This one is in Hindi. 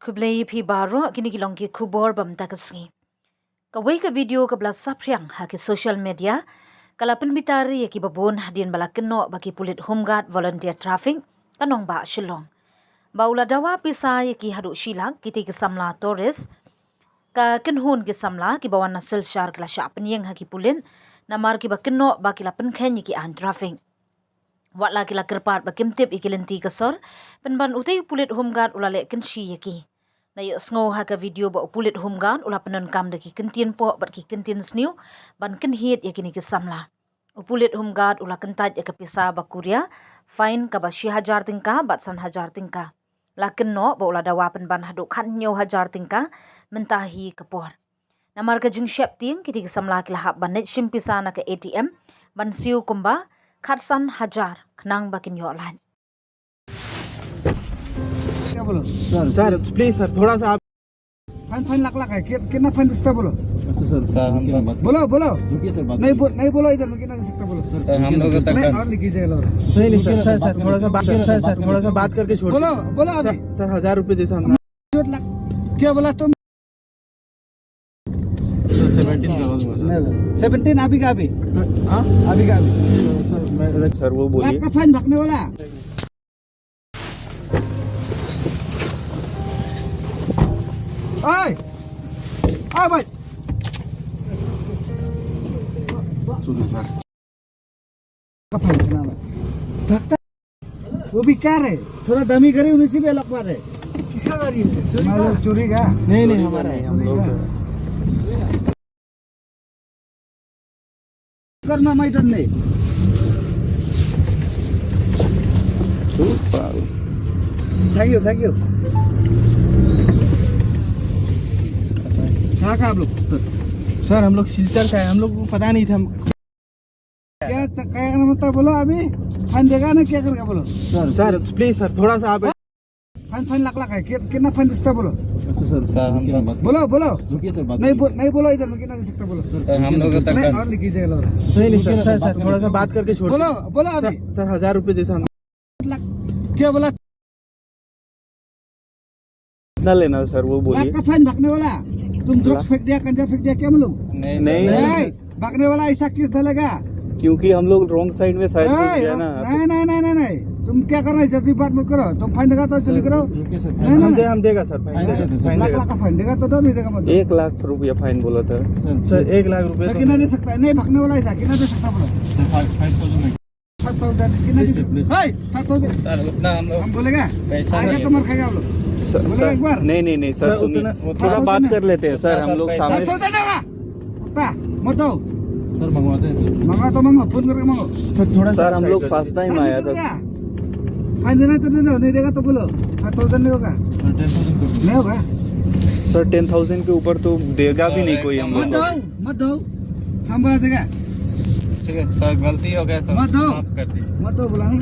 Kublai pi baro kini kilong ki kubor bam takasngi. Kawai ka video ka bla sapriang ha ki social media kala penbitari ki babon hadin bala keno baki pulit homeguard volunteer traffic kanong ba shilong. Baula dawa pisay ki hadu shilang kiti ki samla Torres ka kenhun ki samla ki bawan na sulshar kala sya penyeng ha ki pulin namar ki ba keno baki la penkhen ki an traffic. Watla kila kerpat bakimtip ikilenti kasor penban utay pulit homeguard ulale kenshi yaki. Na yuk sngo ha ka video ba pulit homeguard ula penon kam daki kentien po bat ki kentien sniu ban kenhit yakini ki samla. Pulit homeguard ula kentaj ya kapisa ba kuria fine ka ba 1000 tingka bat 1000 tingka. Lakin no ba ula dawa penban hadu kan nyo 1000 tingka mentahi kapor. Namar ka jing syap ting kiti ki samla kilahap ban net shimpisa na ka ATM ban siu kumba Khatsan 1000 kenang bakin yo lan. क्या बोलो सर प्लीज सर थोड़ा सा आप फाइन फाइन लाख लाख है कितना फाइन दे सकता बोलो सर हम बोलो बोलो रुकिए सर नहीं बोलो इधर में कितना दे सकता बोलो हम लोग तक नहीं और लिखी जाएगा नहीं सर थोड़ा सा बात सर थोड़ा सा बात करके छोड़ बोलो बोलो अभी सर 1000 रुपए जैसा हम क्या बोला तुम 17 अभी का अभी अभी का अभी सर वो बोलिए लाख का फाइन भगने वाला Oi! Oi, भाई! कफन के नाम है। भक्ता वो भी क्या है? थोड़ा दमी करे उन्हीं से भी अलग बात है। किसका गाड़ी है? चोरी का? नहीं हमारा है हम लोग करना मैदान में। Thank you. कहाँ आप लोग? सर हम लोग सिलचर का है हम लोग को पता नहीं था क्या करना मतलब बोलो अभी फाइन देगा ना क्या करेगा बोलो सर प्लीज सर थोड़ा सा आप फाइन लाख लाख है कितना फाइन दे सकता बोलो सर हम बोलो रुकिए सर नहीं बोलो इधर में कितना दे सकता बोलो हम लोग तक नहीं और लिखी जाएगा नहीं सर थोड़ा सा बात करके छोड़ बोलो अभी सर 1000 रुपए जैसा क्या बोला ना लेना सर वो बोलिए लाख का फाइन भगने वाला तुम ड्रग्स फेंक दिया कंजा फेंक दिया क्या मालूम नहीं भगने वाला ऐसा किस डालेगा क्योंकि हम लोग रॉन्ग साइड में शायद घुस गया ना नहीं तुम क्या कर रहे हो जल्दी बात मत करो तुम फाइन देगा तो चली करो नहीं हम देगा सर लाख का फाइन देगा तो दो नहीं देगा मत 1 लाख रुपया फाइन बोला था सर 1 लाख रुपए कितना दे सकता है नहीं भगने वाला ऐसा कितना दे सकता बोलो 5000 कितना दे सकता 5000 हम बोलेगा आगे तो मर खाएगा आप लोग सर नहीं सर सुनिए थोड़ा बात कर लेते हैं सर हम लोग सामने मत दो सर मंगवाते हैं सर मंगा फोन करके मांगो सर हम लोग फर्स्ट टाइम आया था फाइन देना तो दे दो नहीं देगा तो बोलो 5000 नहीं होगा नहीं होगा सर 10,000 के ऊपर तो देगा भी नहीं कोई हम लोग मत दो हम बोला देगा ठीक है सर गलती हो गया सर मत दो माफ कर दीजिए मत दो बोला नहीं